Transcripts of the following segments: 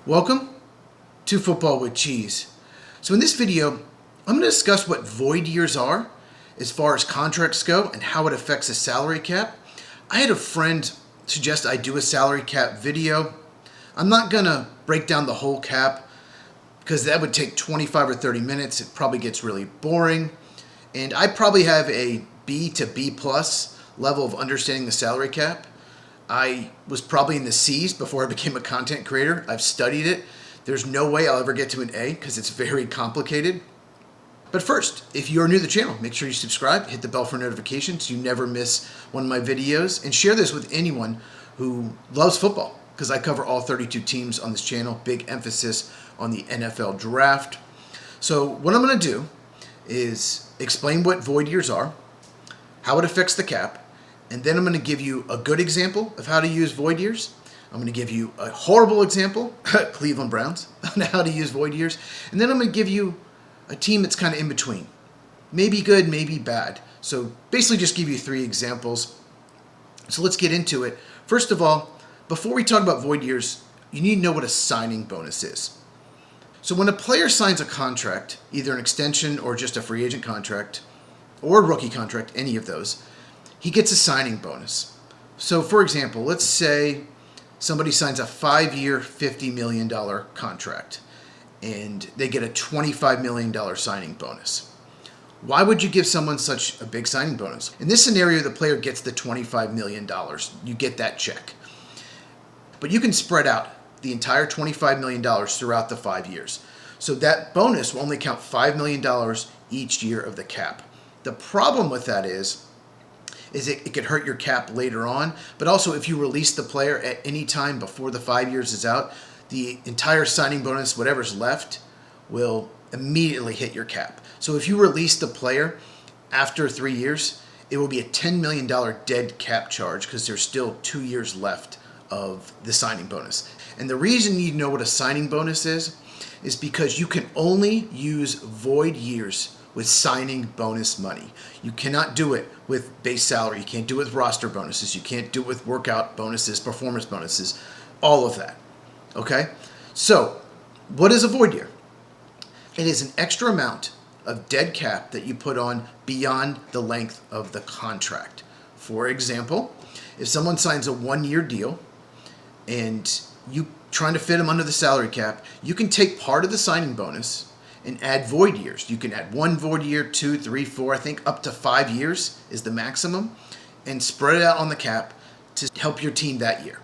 Welcome to Football with Cheese. So in this video, I'm going to discuss what void years are as far as contracts go and how it affects the salary cap. I had a friend suggest I do a salary cap video. I'm not going to break down the whole cap because that would take 25 or 30 minutes. It probably gets really boring. And I probably have a B to B plus level of understanding the salary cap. I was probably in the C's before I became a content creator. I've studied it. There's no way I'll ever get to an A because it's very complicated. But first, if you're new to the channel, make sure you subscribe, hit the bell for notifications so you never miss one of my videos, and share this with anyone who loves football because I cover all 32 teams on this channel. Big emphasis on the NFL draft. So what I'm going to do is explain what void years are, how it affects the cap, and then I'm going to give you a good example of how to use void years. I'm going to give you a horrible example, Cleveland Browns, on how to use void years. And then I'm going to give you a team that's kind of in between. Maybe good, maybe bad. So basically just give you 3 examples. So let's get into it. First of all, before we talk about void years, you need to know what a signing bonus is. So when a player signs a contract, either an extension or just a free agent contract, or a rookie contract, any of those, he gets a signing bonus. So for example, let's say somebody signs a 5-year, $50 million contract and they get a $25 million signing bonus. Why would you give someone such a big signing bonus? In this scenario, the player gets the $25 million. You get that check. But you can spread out the entire $25 million throughout the 5 years. So that bonus will only count $5 million each year of the cap. The problem with that is it could hurt your cap later on, but also if you release the player at any time before the 5 years is out, the entire signing bonus, whatever's left, will immediately hit your cap. So if you release the player after 3 years, it will be a $10 million dead cap charge because there's still 2 years left of the signing bonus. And the reason you know what a signing bonus is because you can only use void years with signing bonus money. You cannot do it with base salary. You can't do it with roster bonuses. You can't do it with workout bonuses, performance bonuses, all of that. Okay? So, what is a void year? It is an extra amount of dead cap that you put on beyond the length of the contract. For example, if someone signs a 1-year deal and you trying to fit them under the salary cap, you can take part of the signing bonus and add void years. You can add 1 void year, 2, 3, 4, I think up to 5 years is the maximum, and spread it out on the cap to help your team that year.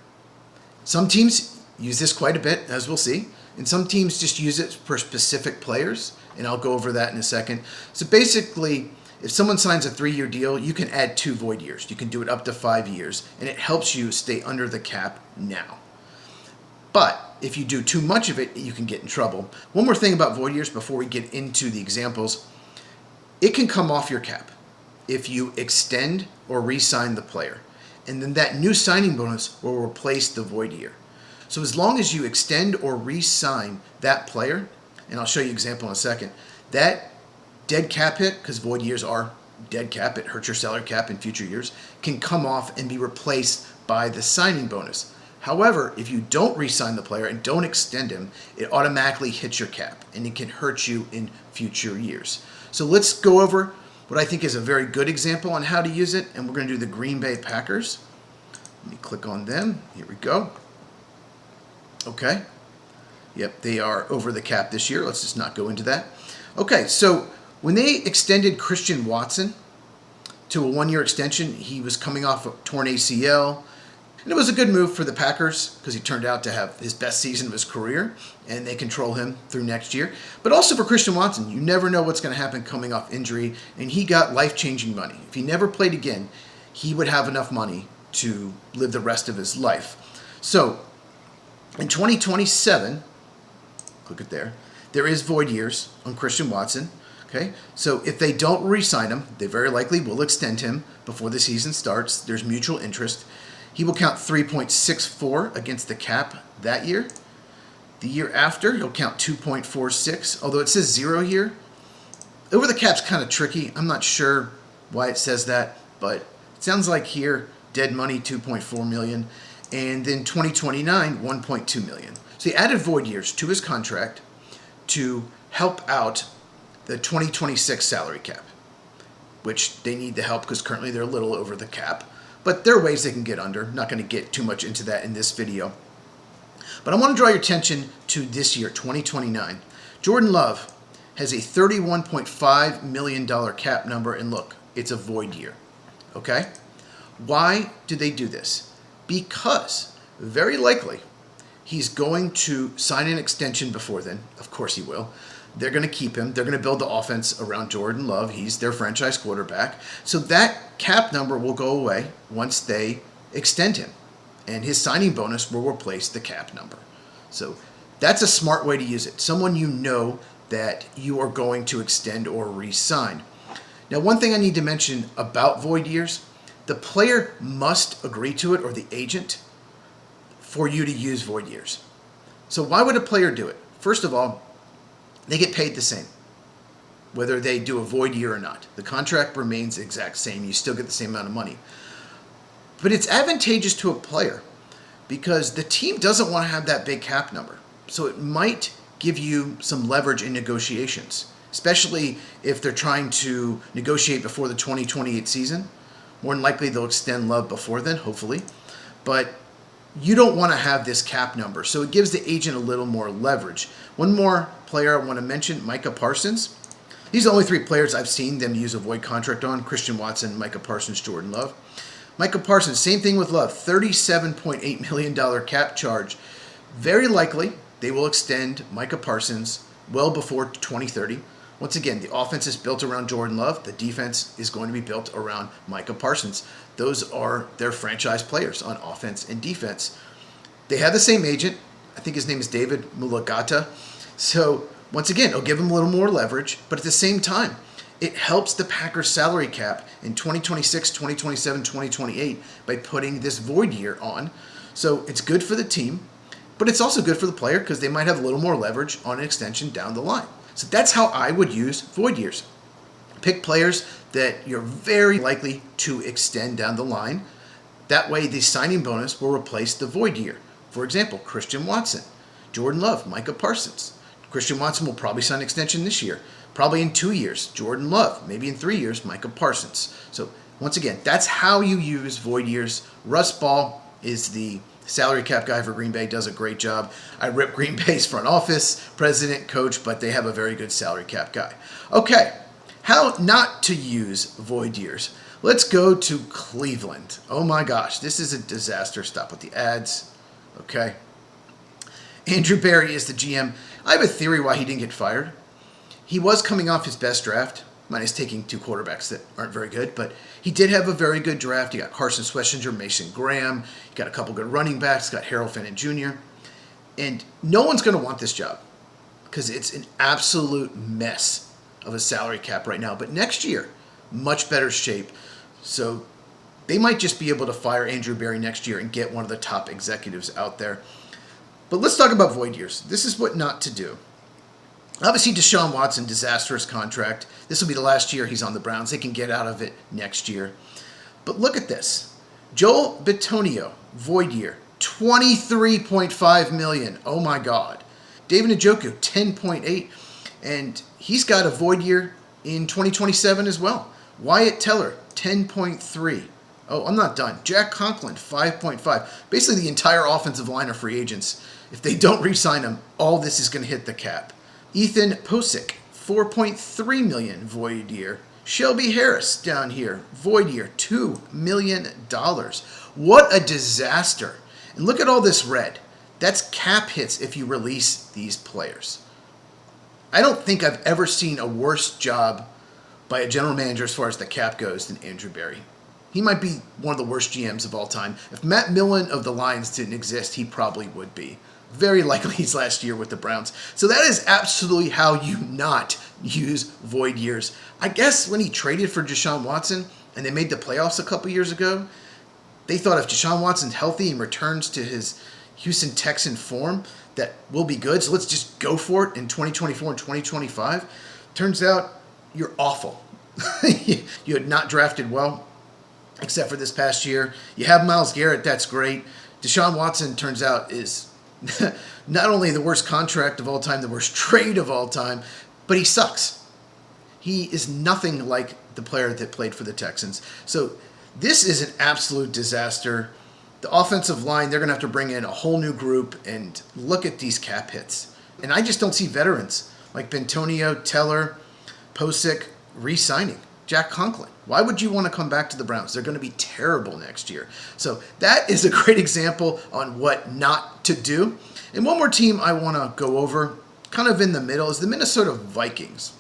Some teams use this quite a bit, as we'll see, and some teams just use it for specific players, and I'll go over that in a second. So basically, if someone signs a 3-year deal, you can add 2 void years. You can do it up to 5 years, and it helps you stay under the cap now. But if you do too much of it, you can get in trouble. One more thing about void years before we get into the examples. It can come off your cap if you extend or re-sign the player. And then that new signing bonus will replace the void year. So as long as you extend or re-sign that player, and I'll show you an example in a second, that dead cap hit, because void years are dead cap, it hurts your salary cap in future years, can come off and be replaced by the signing bonus. However, if you don't re-sign the player and don't extend him, it automatically hits your cap and it can hurt you in future years. So let's go over what I think is a very good example on how to use it, and we're going to do the Green Bay Packers. Let me click on them. Here we go. Okay. Yep, they are over the cap this year. Let's just not go into that. Okay, so when they extended Christian Watson to a 1-year extension, he was coming off a torn ACL. And it was a good move for the Packers because he turned out to have his best season of his career, and they control him through next year. But also for Christian Watson, you never know what's going to happen coming off injury, and he got life-changing money. If he never played again, he would have enough money to live the rest of his life. So in 2027, click it there is void years on Christian Watson. Okay, so if they don't re-sign him, they very likely will extend him before the season starts. There's mutual interest. He will count 3.64 against the cap that year. The year after, he'll count 2.46, although it says 0 here. Over the cap's kind of tricky. I'm not sure why it says that, but it sounds like here, dead money, 2.4 million. And then 2029, 1.2 million. So he added void years to his contract to help out the 2026 salary cap, which they need the help because currently they're a little over the cap. But there are ways they can get under. Not going to get too much into that in this video. But I want to draw your attention to this year, 2029. Jordan Love has a $31.5 million cap number, and look, it's a void year. Okay? Why do they do this? Because very likely he's going to sign an extension before then. Of course he will. They're going to keep him. They're going to build the offense around Jordan Love. He's their franchise quarterback. So that cap number will go away once they extend him. And his signing bonus will replace the cap number. So that's a smart way to use it. Someone you know that you are going to extend or re-sign. Now, one thing I need to mention about void years, the player must agree to it, or the agent, for you to use void years. So why would a player do it? First of all, they get paid the same, whether they do a void year or not. The contract remains exact same. You still get the same amount of money. But it's advantageous to a player because the team doesn't want to have that big cap number. So it might give you some leverage in negotiations, especially if they're trying to negotiate before the 2028 season. More than likely, they'll extend Love before then, hopefully. But you don't want to have this cap number, so it gives the agent a little more leverage. One more player I want to mention, Micah Parsons. These are the only three players I've seen them use a void contract on: Christian Watson, Micah Parsons, Jordan Love. Micah Parsons, same thing with Love, $37.8 million cap charge. Very likely, they will extend Micah Parsons well before 2030. Once again, the offense is built around Jordan Love. The defense is going to be built around Micah Parsons. Those are their franchise players on offense and defense. They have the same agent. I think his name is David Mulagata. So once again, it'll give them a little more leverage, but at the same time, it helps the Packers salary cap in 2026, 2027, 2028 by putting this void year on. So it's good for the team, but it's also good for the player because they might have a little more leverage on an extension down the line. So that's how I would use void years. Pick players that you're very likely to extend down the line. That way the signing bonus will replace the void year. For example, Christian Watson, Jordan Love, Micah Parsons. Christian Watson will probably sign an extension this year. Probably in 2 years, Jordan Love. Maybe in 3 years, Micah Parsons. So once again, that's how you use void years. Russ Ball is the salary cap guy for Green Bay, does a great job. I rip Green Bay's front office, president, coach, but they have a very good salary cap guy. Okay, how not to use void years. Let's go to Cleveland. Oh my gosh, this is a disaster. Stop with the ads. Okay. Andrew Berry is the GM. I have a theory why he didn't get fired. He was coming off his best draft, minus taking two quarterbacks that aren't very good, but he did have a very good draft. He got Carson Schwarzenegger, Mason Graham. He got a couple good running backs. Got Harold Fenton Jr. And no one's going to want this job because it's an absolute mess of a salary cap right now. But next year, much better shape. So they might just be able to fire Andrew Berry next year and get one of the top executives out there. But let's talk about void years. This is what not to do. Obviously, Deshaun Watson, disastrous contract. This will be the last year he's on the Browns. They can get out of it next year. But look at this. Joel Bitonio, void year, $23.5 million. Oh my God. David Njoku, $10.8. And he's got a void year in 2027 as well. Wyatt Teller, $10.3. Oh, I'm not done. Jack Conklin, $5.5. Basically, the entire offensive line are free agents. If they don't re-sign them, all this is going to hit the cap. Ethan Posick, $4.3 million void year. Shelby Harris down here, void year, $2 million. What a disaster. And look at all this red. That's cap hits if you release these players. I don't think I've ever seen a worse job by a general manager as far as the cap goes than Andrew Berry. He might be one of the worst GMs of all time. If Matt Millen of the Lions didn't exist, he probably would be. Very likely his last year with the Browns. So that is absolutely how you not use void years. I guess when he traded for Deshaun Watson and they made the playoffs a couple years ago, they thought if Deshaun Watson's healthy and returns to his Houston Texan form, that will be good. So let's just go for it in 2024 and 2025. Turns out you're awful. You had not drafted well, except for this past year. You have Myles Garrett, that's great. Deshaun Watson turns out is not only the worst contract of all time, the worst trade of all time, but he sucks. He is nothing like the player that played for the Texans. So this is an absolute disaster. The offensive line, they're going to have to bring in a whole new group, and look at these cap hits. And I just don't see veterans like Bentonio, Teller, Posick re-signing. Jack Conklin. Why would you want to come back to the Browns? They're going to be terrible next year. So that is a great example on what not to do. And one more team I want to go over, kind of in the middle, is the Minnesota Vikings.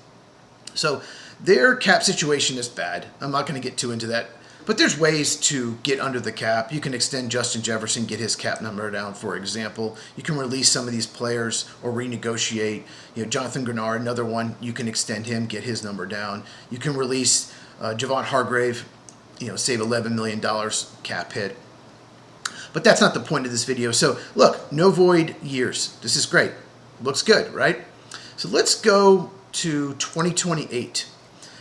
So their cap situation is bad. I'm not going to get too into that. But there's ways to get under the cap. You can extend Justin Jefferson, get his cap number down, for example. You can release some of these players or renegotiate. Jonathan Grenard, another one, you can extend him, get his number down. You can release Javon Hargrave, save $11 million cap hit. But that's not the point of this video. So look, no void years. This is great. Looks good, right? So let's go to 2028.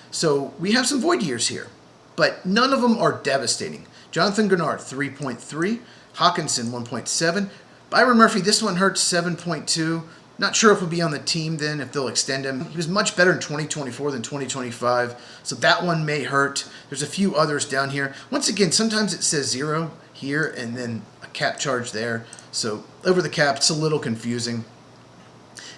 So we have some void years here, but none of them are devastating. Jonathan Grenard, 3.3. Hawkinson, 1.7. Byron Murphy, this one hurts, 7.2. Not sure if he'll be on the team then, if they'll extend him. He was much better in 2024 than 2025, so that one may hurt. There's a few others down here. Once again, sometimes it says 0 here and then a cap charge there. So over the cap, it's a little confusing.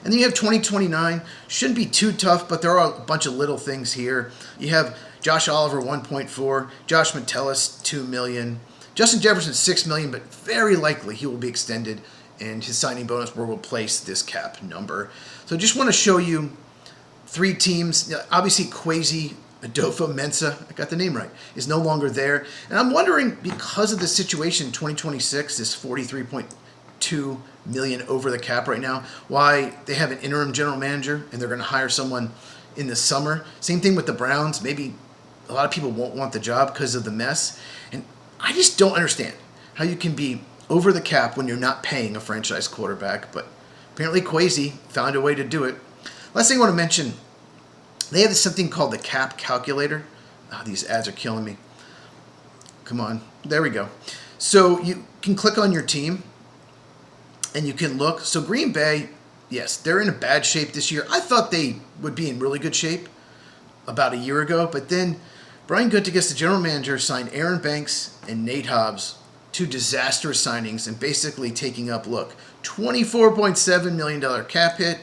And then you have 2029. Shouldn't be too tough, but there are a bunch of little things here. You have Josh Oliver, 1.4. Josh Metellus, $2 million. Justin Jefferson, $6 million, but very likely he will be extended, and his signing bonus will replace this cap number. So just want to show you 3 teams. Obviously, Kwesi Adofo-Mensah, I got the name right, is no longer there. And I'm wondering, because of the situation in 2026, this $43.2 million over the cap right now, why they have an interim general manager and they're going to hire someone in the summer. Same thing with the Browns. Maybe a lot of people won't want the job because of the mess. And I just don't understand how you can be over the cap when you're not paying a franchise quarterback. But apparently Kwesi found a way to do it. Last thing I want to mention, they have something called the cap calculator. Oh, these ads are killing me. Come on. There we go. So you can click on your team and you can look. So Green Bay, yes, they're in a bad shape this year. I thought they would be in really good shape about a year ago, but then Brian Gutekunst, the general manager, signed Aaron Banks and Nate Hobbs, 2 disastrous signings, and basically taking up, look, $24.7 million cap hit,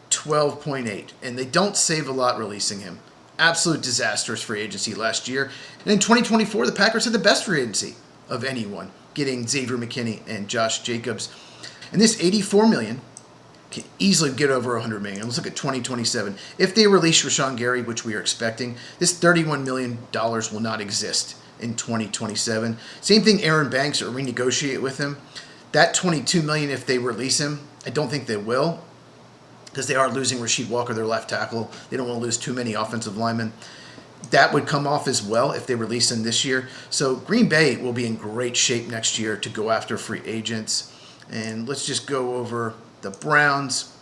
12.8, and they don't save a lot releasing him. Absolute disastrous free agency last year. And in 2024, the Packers had the best free agency of anyone, getting Xavier McKinney and Josh Jacobs. And this $84 million can easily get over $100 million. Let's look at 2027. If they release Rashawn Gary, which we are expecting, this $31 million will not exist in 2027. Same thing, Aaron Banks, or renegotiate with him. That $22 million, if they release him, I don't think they will, because they are losing Rasheed Walker, their left tackle. They don't want to lose too many offensive linemen. That would come off as well if they release him this year. So Green Bay will be in great shape next year to go after free agents. And let's just go over the Browns.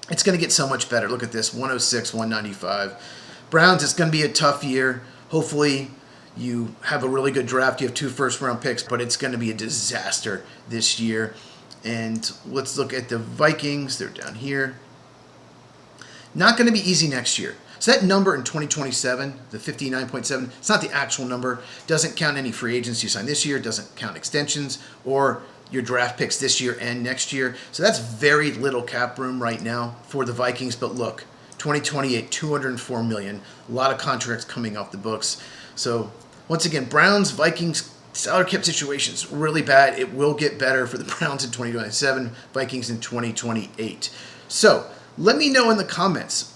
It's going to get so much better. Look at this, 106, 195. Browns, it's going to be a tough year. Hopefully you have a really good draft. You have 2 first-round picks, but it's going to be a disaster this year. And let's look at the Vikings. They're down here. Not going to be easy next year. So that number in 2027, the 59.7, it's not the actual number. Doesn't count any free agents you sign this year. Doesn't count extensions or your draft picks this year and next year. So that's very little cap room right now for the Vikings. But look, 2028, $204 million. A lot of contracts coming off the books. So once again, Browns, Vikings, salary cap situation's really bad. It will get better for the Browns in 2027, Vikings in 2028. So let me know in the comments.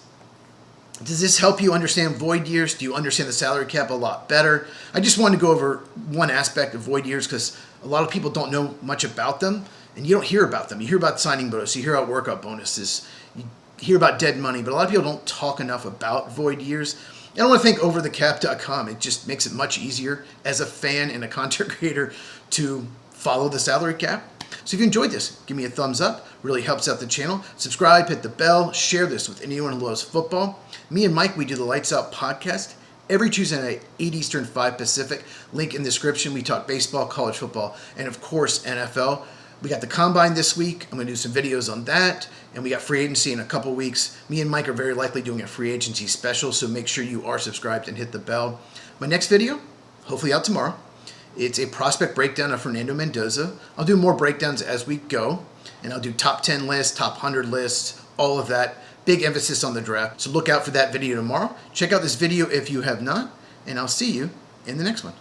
Does this help you understand void years? Do you understand the salary cap a lot better? I just wanted to go over one aspect of void years because a lot of people don't know much about them, and you don't hear about them. You hear about signing bonus, you hear about workout bonuses, you hear about dead money, but a lot of people don't talk enough about void years. And I want to thank overthecap.com. It just makes it much easier as a fan and a content creator to follow the salary cap. So if you enjoyed this, give me a thumbs up. Really helps out the channel. Subscribe, hit the bell, share this with anyone who loves football. Me and Mike, we do the Lights Out podcast every Tuesday night, 8 Eastern, 5 Pacific. Link in the description. We talk baseball, college football, and of course, NFL. We got the Combine this week. I'm going to do some videos on that. And we got free agency in a couple weeks. Me and Mike are very likely doing a free agency special, so make sure you are subscribed and hit the bell. My next video, hopefully out tomorrow, it's a prospect breakdown of Fernando Mendoza. I'll do more breakdowns as we go, and I'll do top 10 lists, top 100 lists, all of that. Big emphasis on the draft. So look out for that video tomorrow. Check out this video if you have not, and I'll see you in the next one.